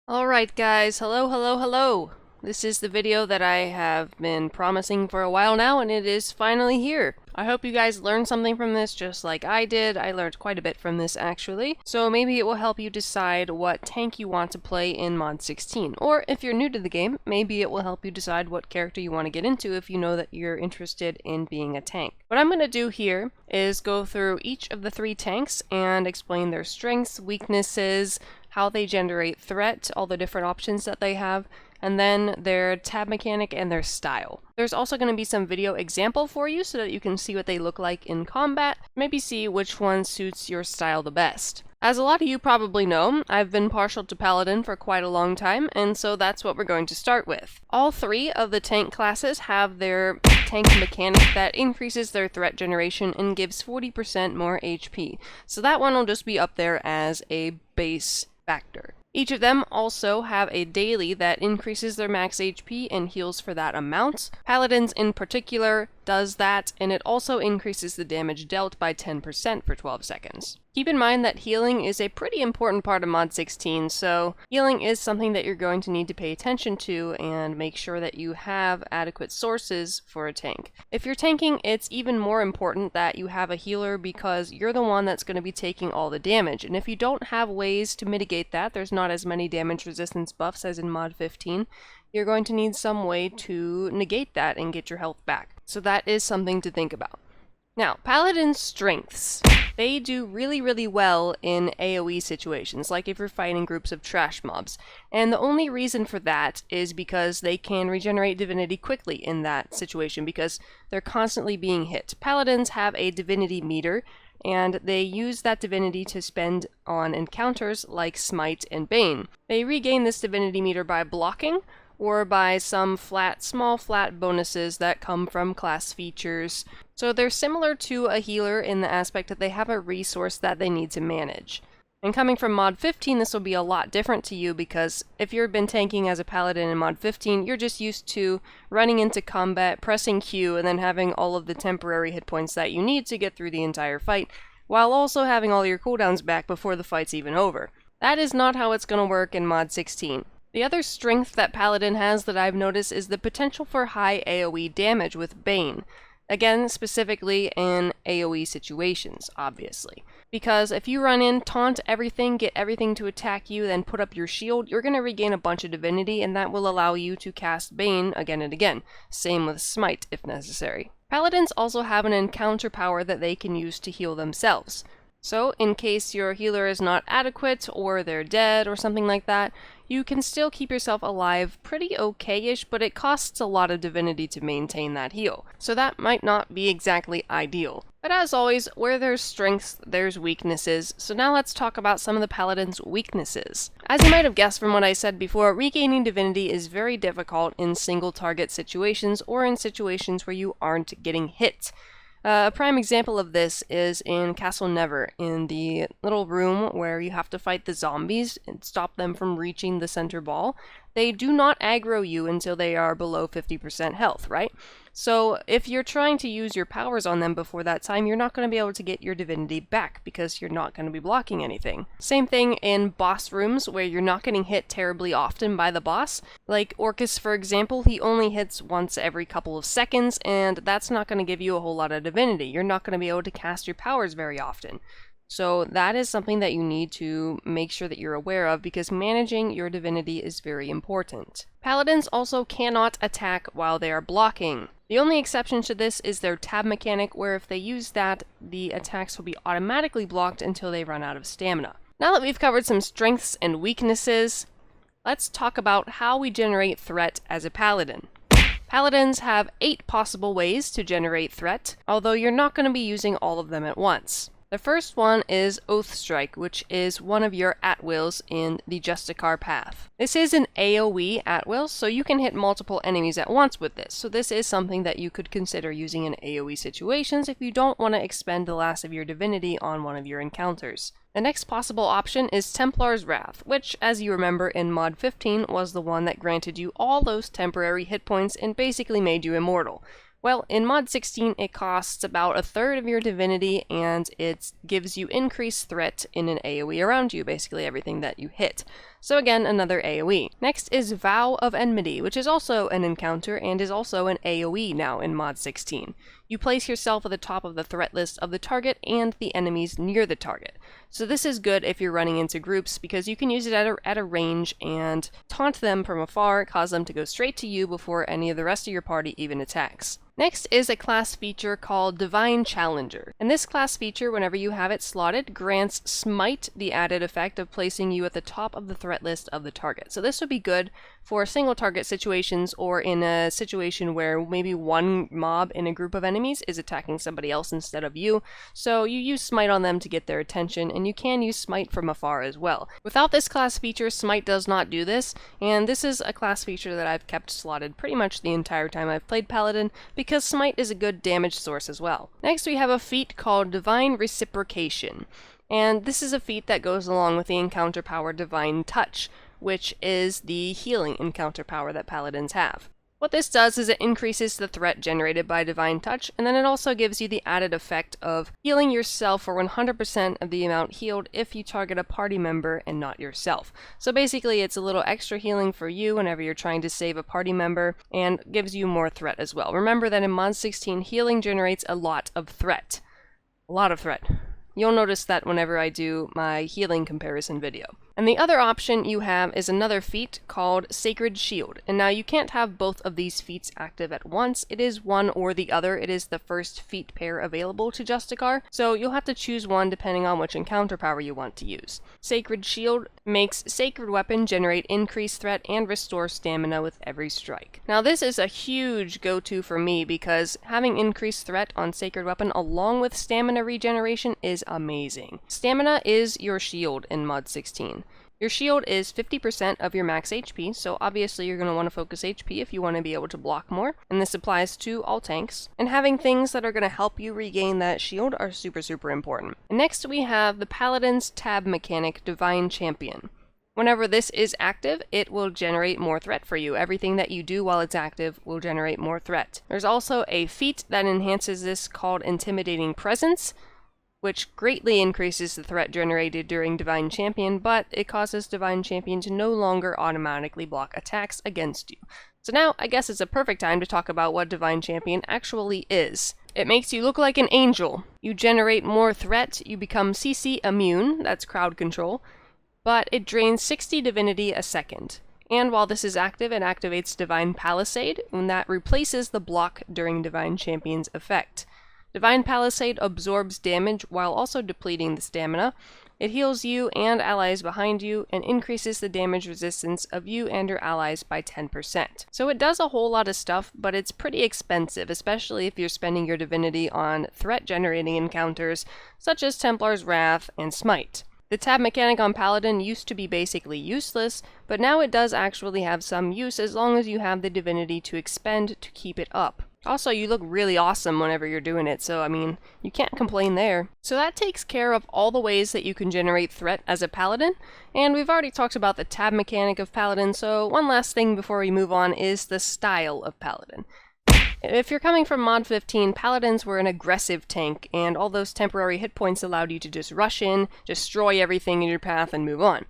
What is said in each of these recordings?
Alright guys, hello. This is the video that I have been promising for a while now, and it is finally here. I hope you guys learned something from this just like I did. I learned quite a bit from this actually. So maybe it will help you decide what tank you want to play in Mod 16. Or if you're new to the game, maybe it will help you decide what character you want to get into if you know that you're interested in being a tank. What I'm going to do here is go through each of the 3 tanks and explain their strengths, weaknesses, how they generate threat, all the different options that they have, and then their tab mechanic and their style. There's also going to be some video example for you so that you can see what they look like in combat, maybe see which one suits your style the best. As a lot of you probably know, I've been partial to Paladin for quite a long time, and so that's what we're going to start with. All 3 of the tank classes have their tank mechanic that increases their threat generation and gives 40% more HP. So that one will just be up there as a base factor. Each of them also have a daily that increases their max HP and heals for that amount. Paladins in particular does that, and it also increases the damage dealt by 10% for 12 seconds. Keep in mind that healing is a pretty important part of Mod 16, so healing is something that you're going to need to pay attention to and make sure that you have adequate sources for a tank. If you're tanking, it's even more important that you have a healer because you're the one that's going to be taking all the damage, and if you don't have ways to mitigate that, there's not as many damage resistance buffs as in Mod 15, you're going to need some way to negate that and get your health back. So that is something to think about. Now, Paladin's strengths. They do really well in AoE situations, like if you're fighting groups of trash mobs. And the only reason for that is because they can regenerate divinity quickly in that situation, because they're constantly being hit. Paladins have a divinity meter, and they use that divinity to spend on encounters like Smite and Bane. They regain this divinity meter by blocking, or by some small flat bonuses that come from class features. So they're similar to a healer in the aspect that they have a resource that they need to manage. And coming from Mod 15, this will be a lot different to you because if you've been tanking as a Paladin in Mod 15, you're just used to running into combat, pressing Q, and then having all of the temporary hit points that you need to get through the entire fight, while also having all your cooldowns back before the fight's even over. That is not how it's going to work in Mod 16. The other strength that Paladin has that I've noticed is the potential for high AoE damage with Bane. Again, specifically in AoE situations, obviously. Because if you run in, taunt everything, get everything to attack you, then put up your shield, you're going to regain a bunch of divinity, and that will allow you to cast Bane again and again. Same with Smite, if necessary. Paladins also have an encounter power that they can use to heal themselves. So, in case your healer is not adequate, or they're dead, or something like that, you can still keep yourself alive pretty okay-ish, but it costs a lot of divinity to maintain that heal. So that might not be exactly ideal. But as always, where there's strengths, there's weaknesses. So now let's talk about some of the Paladin's weaknesses. As you might have guessed from what I said before, regaining divinity is very difficult in single-target situations, or in situations where you aren't getting hit. A prime example of this is in Castle Never, in the little room where you have to fight the zombies and stop them from reaching the center ball. They do not aggro you until they are below 50% health, right? So if you're trying to use your powers on them before that time, you're not going to be able to get your divinity back because you're not going to be blocking anything. Same thing in boss rooms where you're not getting hit terribly often by the boss. Like Orcus, for example, he only hits once every couple of seconds, and that's not going to give you a whole lot of divinity. You're not going to be able to cast your powers very often. So that is something that you need to make sure that you're aware of because managing your divinity is very important. Paladins also cannot attack while they are blocking. The only exception to this is their tab mechanic, where if they use that, the attacks will be automatically blocked until they run out of stamina. Now that we've covered some strengths and weaknesses, let's talk about how we generate threat as a Paladin. Paladins have 8 possible ways to generate threat, although you're not going to be using all of them at once. The first one is Oath Strike, which is one of your at-wills in the Justicar path. This is an AoE at-will, so you can hit multiple enemies at once with this, so this is something that you could consider using in AoE situations if you don't want to expend the last of your divinity on one of your encounters. The next possible option is Templar's Wrath, which, as you remember in Mod 15, was the one that granted you all those temporary hit points and basically made you immortal. Well, in Mod 16, it costs about a third of your divinity, and it gives you increased threat in an AoE around you, basically everything that you hit. So again, another AoE. Next is Vow of Enmity, which is also an encounter and is also an AoE now in Mod 16. You place yourself at the top of the threat list of the target and the enemies near the target. So this is good if you're running into groups because you can use it at a range and taunt them from afar, cause them to go straight to you before any of the rest of your party even attacks. Next is a class feature called Divine Challenger. And this class feature, whenever you have it slotted, grants Smite the added effect of placing you at the top of the threat list of the target. So this would be good for single target situations or in a situation where maybe one mob in a group of enemies is attacking somebody else instead of you. So you use Smite on them to get their attention, and you can use Smite from afar as well. Without this class feature, Smite does not do this, and this is a class feature that I've kept slotted pretty much the entire time I've played Paladin, because Smite is a good damage source as well. Next we have a feat called Divine Reciprocation, and this is a feat that goes along with the encounter power Divine Touch, which is the healing encounter power that Paladins have. What this does is it increases the threat generated by Divine Touch, and then it also gives you the added effect of healing yourself for 100% of the amount healed if you target a party member and not yourself. So basically it's a little extra healing for you whenever you're trying to save a party member, and gives you more threat as well. Remember that in Mod 16, healing generates a lot of threat. A lot of threat. You'll notice that whenever I do my healing comparison video. And the other option you have is another feat called Sacred Shield. And now you can't have both of these feats active at once. It is one or the other. It is the first feat pair available to Justicar. So you'll have to choose one depending on which encounter power you want to use. Sacred Shield makes Sacred Weapon generate increased threat and restore stamina with every strike. Now this is a huge go-to for me because having increased threat on Sacred Weapon along with stamina regeneration is amazing. Stamina is your shield in Mod 16. Your shield is 50% of your max HP, so obviously you're going to want to focus HP if you want to be able to block more, and this applies to all tanks. And having things that are going to help you regain that shield are super important. And next we have the Paladin's tab mechanic, Divine Champion. Whenever this is active, it will generate more threat for you. Everything that you do while it's active will generate more threat. There's also a feat that enhances this called Intimidating Presence, which greatly increases the threat generated during Divine Champion, but it causes Divine Champion to no longer automatically block attacks against you. So now, I guess it's a perfect time to talk about what Divine Champion actually is. It makes you look like an angel. You generate more threat, you become CC immune, that's crowd control, but it drains 60 divinity a second. And while this is active, it activates Divine Palisade, and that replaces the block during Divine Champion's effect. Divine Palisade absorbs damage while also depleting the stamina. It heals you and allies behind you and increases the damage resistance of you and your allies by 10%. So it does a whole lot of stuff, but it's pretty expensive, especially if you're spending your divinity on threat generating encounters such as Templar's Wrath and Smite. The tab mechanic on Paladin used to be basically useless, but now it does actually have some use as long as you have the divinity to expend to keep it up. Also, you look really awesome whenever you're doing it, so I mean, you can't complain there. So that takes care of all the ways that you can generate threat as a Paladin, and we've already talked about the tab mechanic of Paladin, so one last thing before we move on is the style of Paladin. If you're coming from Mod 15, Paladins were an aggressive tank, and all those temporary hit points allowed you to just rush in, destroy everything in your path, and move on.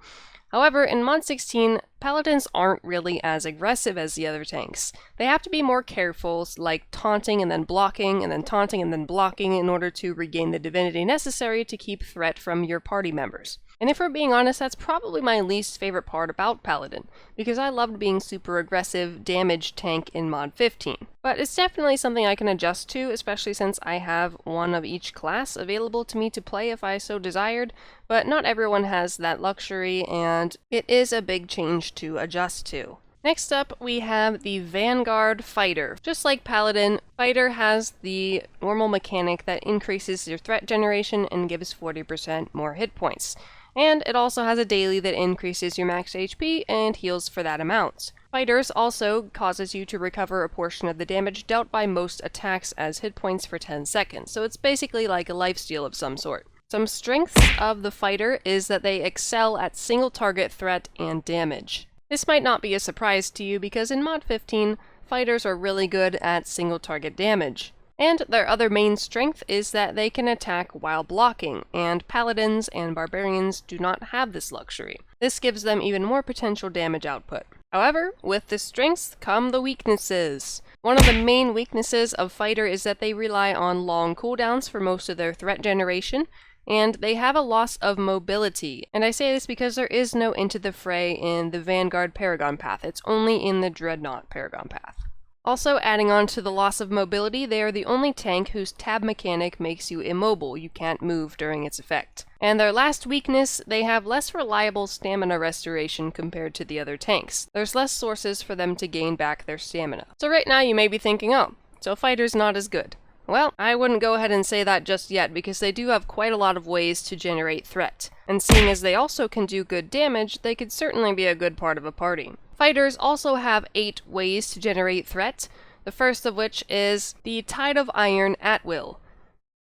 However, in Mod 16, Paladins aren't really as aggressive as the other tanks. They have to be more careful, like taunting and then blocking, and then taunting and then blocking in order to regain the divinity necessary to keep threat from your party members. And if we're being honest, that's probably my least favorite part about Paladin, because I loved being super aggressive damage tank in Mod 15. But it's definitely something I can adjust to, especially since I have one of each class available to me to play if I so desired, but not everyone has that luxury, and it is a big change to adjust to. Next up, we have the Vanguard Fighter. Just like Paladin, Fighter has the normal mechanic that increases your threat generation and gives 40% more hit points. And it also has a daily that increases your max HP and heals for that amount. Fighters also causes you to recover a portion of the damage dealt by most attacks as hit points for 10 seconds, so it's basically like a lifesteal of some sort. Some strengths of the Fighter is that they excel at single target threat and damage. This might not be a surprise to you because in Mod 15, Fighters are really good at single target damage. And their other main strength is that they can attack while blocking, and Paladins and Barbarians do not have this luxury. This gives them even more potential damage output. However, with the strengths come the weaknesses. One of the main weaknesses of Fighter is that they rely on long cooldowns for most of their threat generation, and they have a loss of mobility. And I say this because there is no Into the Fray in the Vanguard Paragon path, it's only in the Dreadnought Paragon path. Also, adding on to the loss of mobility, they are the only tank whose tab mechanic makes you immobile. You can't move during its effect. And their last weakness, they have less reliable stamina restoration compared to the other tanks. There's less sources for them to gain back their stamina. So right now you may be thinking, oh, so Fighter's not as good. Well, I wouldn't go ahead and say that just yet, because they do have quite a lot of ways to generate threat. And seeing as they also can do good damage, they could certainly be a good part of a party. Fighters also have 8 ways to generate threat, the first of which is the Tide of Iron at will.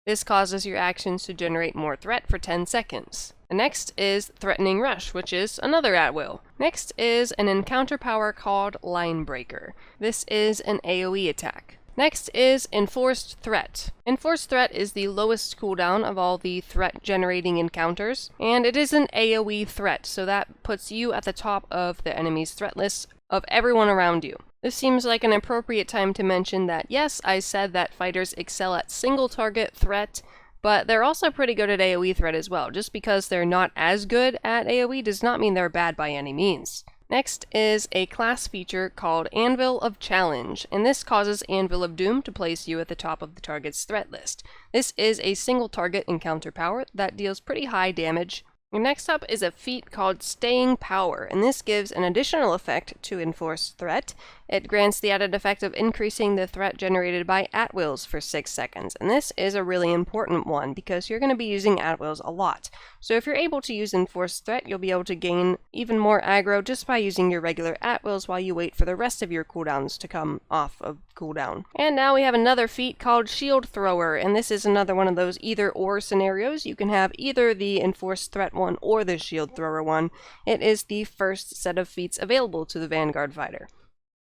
This causes your actions to generate more threat for 10 seconds. The next is Threatening Rush, which is another at will. Next is an encounter power called Line Breaker. This is an AoE attack. Next is Enforced Threat. Enforced Threat is the lowest cooldown of all the threat-generating encounters, and it is an AoE threat, so that puts you at the top of the enemy's threat list of everyone around you. This seems like an appropriate time to mention that, yes, I said that fighters excel at single-target threat, but they're also pretty good at AoE threat as well. Just because they're not as good at AoE does not mean they're bad by any means. Next is a class feature called Anvil of Challenge, and this causes Anvil of Doom to place you at the top of the target's threat list. This is a single target encounter power that deals pretty high damage. And next up is a feat called Staying Power, and this gives an additional effect to Enforced Threat. It grants the added effect of increasing the threat generated by at-wills for 6 seconds, and this is a really important one because you're going to be using at-wills a lot. So if you're able to use Enforced Threat, you'll be able to gain even more aggro just by using your regular at-wills while you wait for the rest of your cooldowns to come off of cooldown. And now we have another feat called Shield Thrower, and this is another one of those either-or scenarios. You can have either the Enforced Threat one or the Shield Thrower one. It is the first set of feats available to the Vanguard fighter.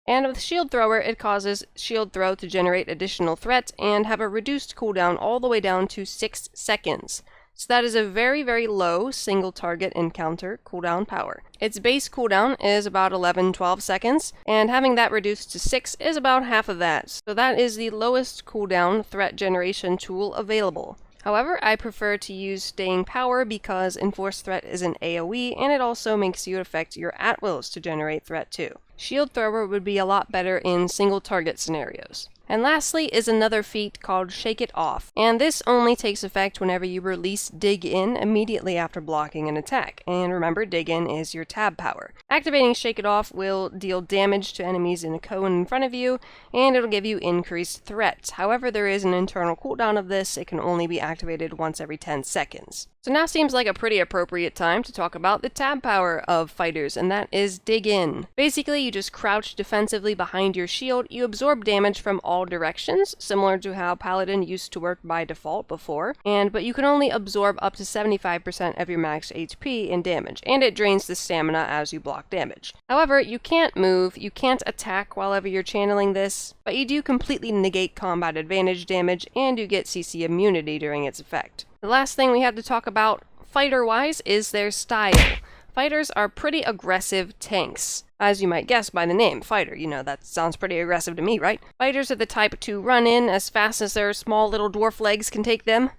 And with Shield Thrower, it causes Shield Throw to generate additional threat and have a reduced cooldown all the way down to 6 seconds. So that is a very, very low single target encounter cooldown power. Its base cooldown is about 11-12 seconds, and having that reduced to 6 is about half of that. So that is the lowest cooldown threat generation tool available. However, I prefer to use Staying Power because Enforced Threat is an AoE, and it also makes you affect your at-wills to generate threat too. Shield Thrower would be a lot better in single target scenarios. And lastly is another feat called Shake It Off, and this only takes effect whenever you release Dig In immediately after blocking an attack. And remember, Dig In is your tab power. Activating Shake It Off will deal damage to enemies in a cone in front of you, and it'll give you increased threat. However, there is an internal cooldown of this. It can only be activated once every 10 seconds. So now seems like a pretty appropriate time to talk about the tab power of fighters, and that is Dig In. Basically, you just crouch defensively behind your shield, you absorb damage from all directions, similar to how Paladin used to work by default before, but you can only absorb up to 75% of your max HP in damage, and it drains the stamina as you block damage. However, you can't move, you can't attack while ever you're channeling this, but you do completely negate combat advantage damage, and you get CC immunity during its effect. The last thing we have to talk about, fighter-wise, is their style. Fighters are pretty aggressive tanks. As you might guess by the name, fighter, that sounds pretty aggressive to me, right? Fighters are the type to run in as fast as their small little dwarf legs can take them.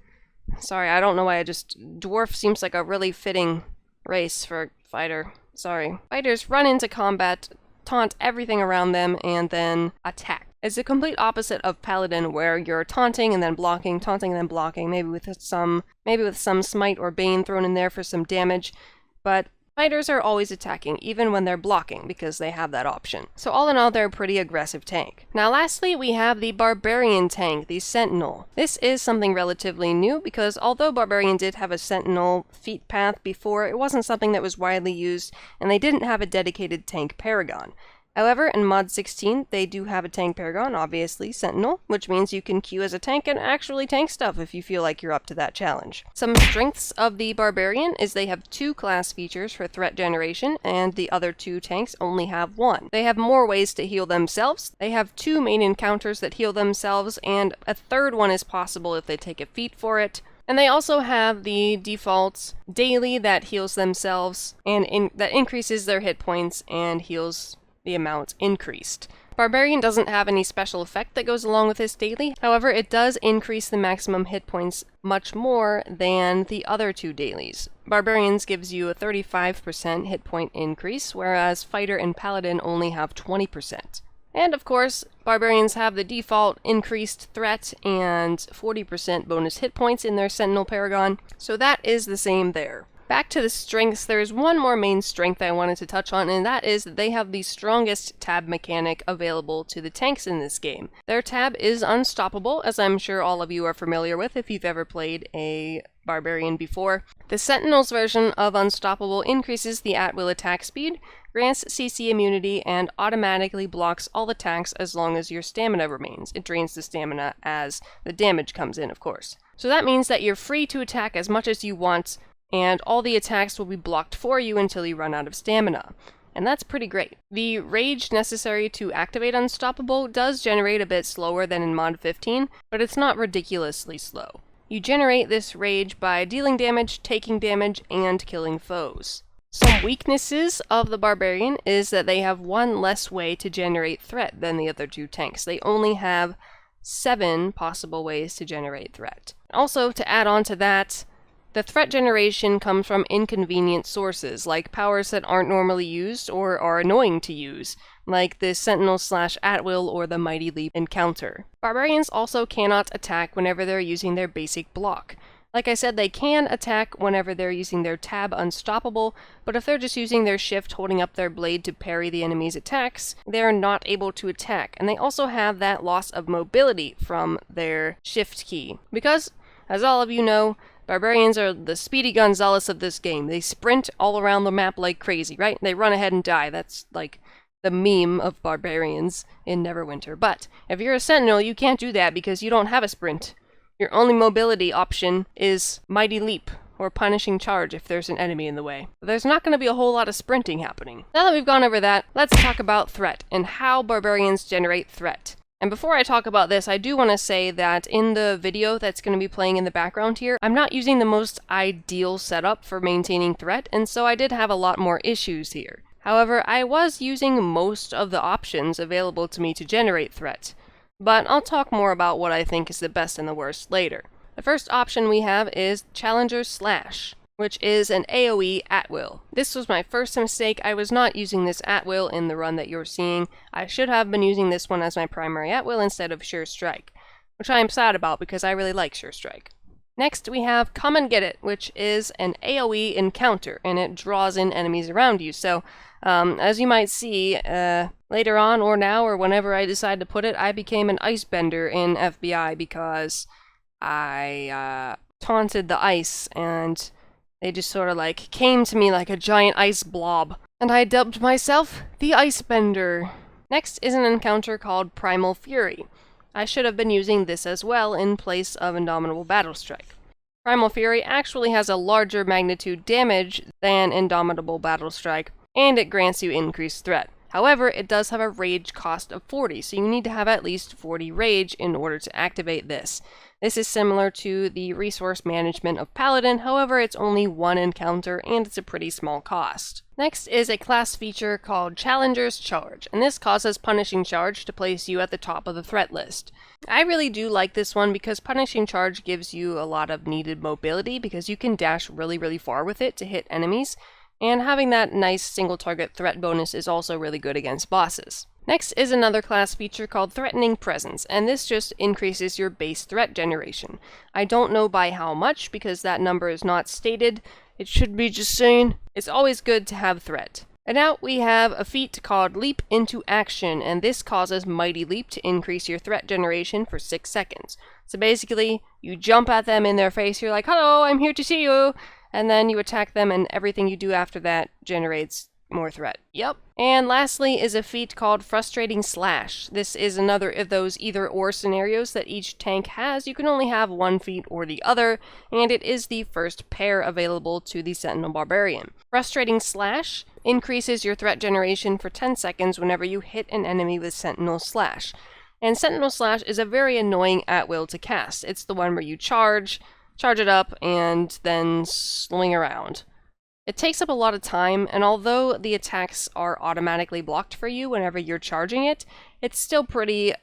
Sorry, I don't know why dwarf seems like a really fitting race for fighter. Sorry. Fighters run into combat, taunt everything around them, and then attack. It's the complete opposite of Paladin, where you're taunting and then blocking, maybe with some smite or bane thrown in there for some damage, but fighters are always attacking, even when they're blocking, because they have that option. So all in all, they're a pretty aggressive tank. Now lastly, we have the Barbarian tank, the Sentinel. This is something relatively new, because although Barbarian did have a Sentinel feat path before, it wasn't something that was widely used, and they didn't have a dedicated tank paragon. However, in Mod 16, they do have a tank paragon, obviously, Sentinel, which means you can queue as a tank and actually tank stuff if you feel like you're up to that challenge. Some strengths of the Barbarian is they have 2 class features for threat generation, and the other 2 tanks only have 1. They have more ways to heal themselves. They have 2 main encounters that heal themselves, and a 3rd one is possible if they take a feat for it. And they also have the default daily that heals themselves, and that increases their hit points and heals the amount increased. Barbarian doesn't have any special effect that goes along with this daily, however it does increase the maximum hit points much more than the other 2 dailies. Barbarians gives you a 35% hit point increase, whereas Fighter and Paladin only have 20%. And of course, Barbarians have the default increased threat and 40% bonus hit points in their Sentinel Paragon, so that is the same there. Back to the strengths, there's one more main strength I wanted to touch on, and that is that they have the strongest tab mechanic available to the tanks in this game. Their tab is unstoppable, as I'm sure all of you are familiar with if you've ever played a Barbarian before. The Sentinel's version of Unstoppable increases the at-will attack speed, grants CC immunity, and automatically blocks all attacks as long as your stamina remains. It drains the stamina as the damage comes in, of course. So that means that you're free to attack as much as you want, and all the attacks will be blocked for you until you run out of stamina. And that's pretty great. The rage necessary to activate Unstoppable does generate a bit slower than in Mod 15, but it's not ridiculously slow. You generate this rage by dealing damage, taking damage, and killing foes. Some weaknesses of the Barbarian is that they have 1 less way to generate threat than the other 2 tanks. They only have 7 possible ways to generate threat. Also, to add on to that, the threat generation comes from inconvenient sources, like powers that aren't normally used or are annoying to use, like the Sentinel/Atwill or the Mighty Leap encounter. Barbarians also cannot attack whenever they're using their basic block. Like I said, they can attack whenever they're using their tab Unstoppable, but if they're just using their shift holding up their blade to parry the enemy's attacks, they're not able to attack. And they also have that loss of mobility from their shift key. Because, as all of you know, Barbarians are the Speedy Gonzales of this game. They sprint all around the map like crazy, right? They run ahead and die. That's like the meme of Barbarians in Neverwinter. But if you're a Sentinel, you can't do that because you don't have a sprint. Your only mobility option is Mighty Leap, or Punishing Charge if there's an enemy in the way. There's not going to be a whole lot of sprinting happening. Now that we've gone over that, let's talk about threat, and how Barbarians generate threat. And before I talk about this, I do want to say that in the video that's going to be playing in the background here, I'm not using the most ideal setup for maintaining threat, and so I did have a lot more issues here. However, I was using most of the options available to me to generate threat. But I'll talk more about what I think is the best and the worst later. The first option we have is Challenger's Slash, which is an AoE at-will. This was my first mistake. I was not using this at-will in the run that you're seeing. I should have been using this one as my primary at-will instead of Sure Strike, which I am sad about because I really like Sure Strike. Next we have Come and Get It, which is an AoE encounter, and it draws in enemies around you. So, as you might see, later on or now or whenever I decide to put it, I became an ice bender in FBI because I taunted the ice, and they just sort of like came to me like a giant ice blob, and I dubbed myself the Ice Bender. Next is an encounter called Primal Fury. I should have been using this as well in place of Indomitable Battle Strike. Primal Fury actually has a larger magnitude damage than Indomitable Battle Strike, and it grants you increased threat. However, it does have a rage cost of 40, so you need to have at least 40 rage in order to activate this. This is similar to the resource management of Paladin, however it's only 1 encounter and it's a pretty small cost. Next is a class feature called Challenger's Charge, and this causes Punishing Charge to place you at the top of the threat list. I really do like this one because Punishing Charge gives you a lot of needed mobility because you can dash really far with it to hit enemies, and having that nice single target threat bonus is also really good against bosses. Next is another class feature called Threatening Presence, and this just increases your base threat generation. I don't know by how much because that number is not stated. It should be just saying. It's always good to have threat. And now we have a feat called Leap into Action, and this causes Mighty Leap to increase your threat generation for 6 seconds. So basically, you jump at them in their face, you're like, "Hello, I'm here to see you!" And then you attack them, and everything you do after that generates more threat. Yep. And lastly is a feat called Frustrating Slash. This is another of those either-or scenarios that each tank has. You can only have one feat or the other, and it is the first pair available to the Sentinel Barbarian. Frustrating Slash increases your threat generation for 10 seconds whenever you hit an enemy with Sentinel Slash. And Sentinel Slash is a very annoying at-will to cast. It's the one where you charge it up, and then swing around. It takes up a lot of time, and although the attacks are automatically blocked for you whenever you're charging it, it's still pretty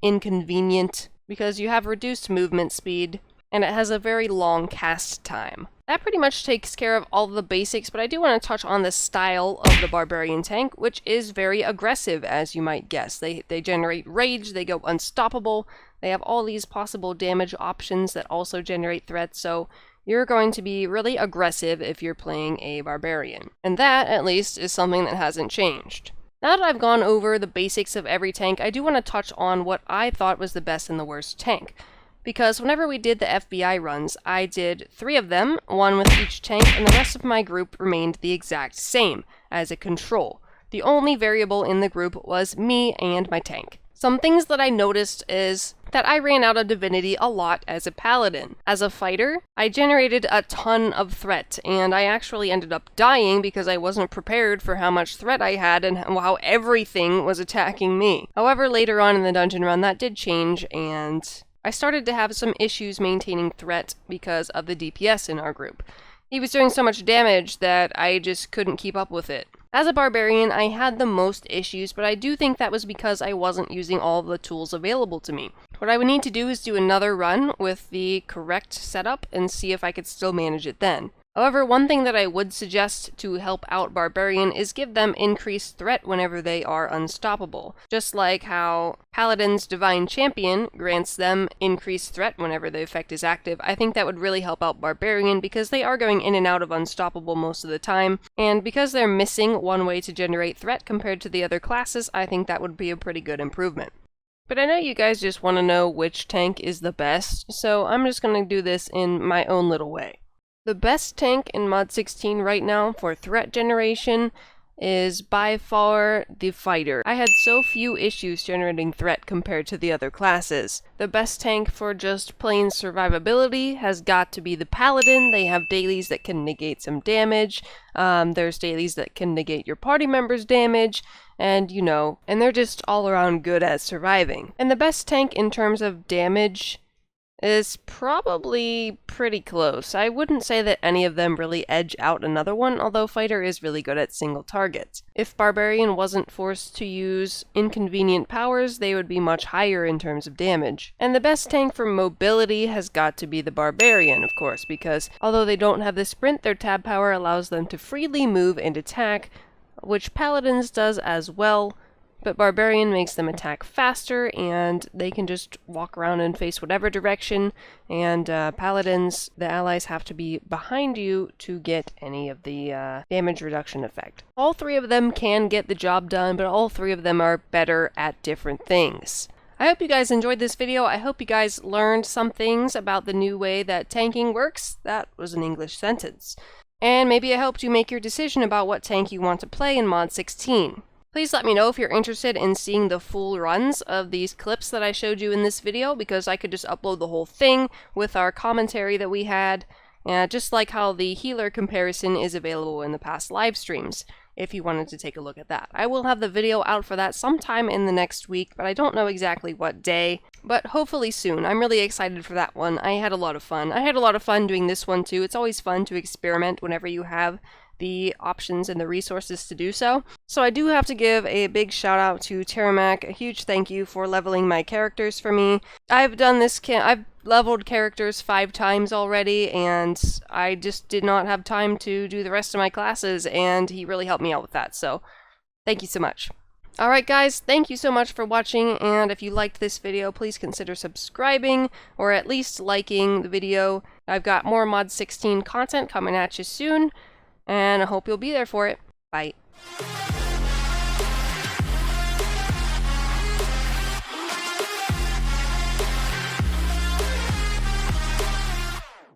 inconvenient because you have reduced movement speed, and it has a very long cast time. That pretty much takes care of all the basics, but I do want to touch on the style of the Barbarian tank, which is very aggressive, as you might guess. They generate rage, they go unstoppable, they have all these possible damage options that also generate threats, so you're going to be really aggressive if you're playing a Barbarian. And that, at least, is something that hasn't changed. Now that I've gone over the basics of every tank, I do want to touch on what I thought was the best and the worst tank. Because whenever we did the FBI runs, I did 3 of them, 1 with each tank, and the rest of my group remained the exact same, as a control. The only variable in the group was me and my tank. Some things that I noticed is that I ran out of divinity a lot as a paladin. As a fighter, I generated a ton of threat, and I actually ended up dying because I wasn't prepared for how much threat I had and how everything was attacking me. However, later on in the dungeon run, that did change, and I started to have some issues maintaining threat because of the DPS in our group. He was doing so much damage that I just couldn't keep up with it. As a Barbarian, I had the most issues, but I do think that was because I wasn't using all the tools available to me. What I would need to do is do another run with the correct setup and see if I could still manage it then. However, one thing that I would suggest to help out Barbarian is give them increased threat whenever they are unstoppable. Just like how Paladin's Divine Champion grants them increased threat whenever the effect is active, I think that would really help out Barbarian because they are going in and out of unstoppable most of the time, and because they're missing one way to generate threat compared to the other classes, I think that would be a pretty good improvement. But I know you guys just want to know which tank is the best, so I'm just going to do this in my own little way. The best tank in Mod 16 right now for threat generation is by far the fighter. I had so few issues generating threat compared to the other classes. The best tank for just plain survivability has got to be the Paladin. They have dailies that can negate some damage. There's dailies that can negate your party members' damage. And, and they're just all around good at surviving. And the best tank in terms of damage is probably pretty close. I wouldn't say that any of them really edge out another one, although Fighter is really good at single targets. If Barbarian wasn't forced to use inconvenient powers, they would be much higher in terms of damage. And the best tank for mobility has got to be the Barbarian, of course, because although they don't have the sprint, their tab power allows them to freely move and attack, which Paladins does as well. But Barbarian makes them attack faster, and they can just walk around and face whatever direction, and Paladins, the allies, have to be behind you to get any of the damage reduction effect. All 3 of them can get the job done, but all 3 of them are better at different things. I hope you guys enjoyed this video. I hope you guys learned some things about the new way that tanking works. That was an English sentence. And maybe it helped you make your decision about what tank you want to play in Mod 16. Please let me know if you're interested in seeing the full runs of these clips that I showed you in this video, because I could just upload the whole thing with our commentary that we had, just like how the healer comparison is available in the past live streams, if you wanted to take a look at that. I will have the video out for that sometime in the next week, but I don't know exactly what day, but hopefully soon. I'm really excited for that one. I had a lot of fun. I had a lot of fun doing this one too. It's always fun to experiment whenever you have the options and the resources to do so. So I do have to give a big shout out to Terramac, a huge thank you for leveling my characters for me. I've leveled characters 5 times already, and I just did not have time to do the rest of my classes, and he really helped me out with that, so thank you so much. Alright guys, thank you so much for watching, and if you liked this video, please consider subscribing, or at least liking the video. I've got more Mod 16 content coming at you soon, and I hope you'll be there for it. Bye.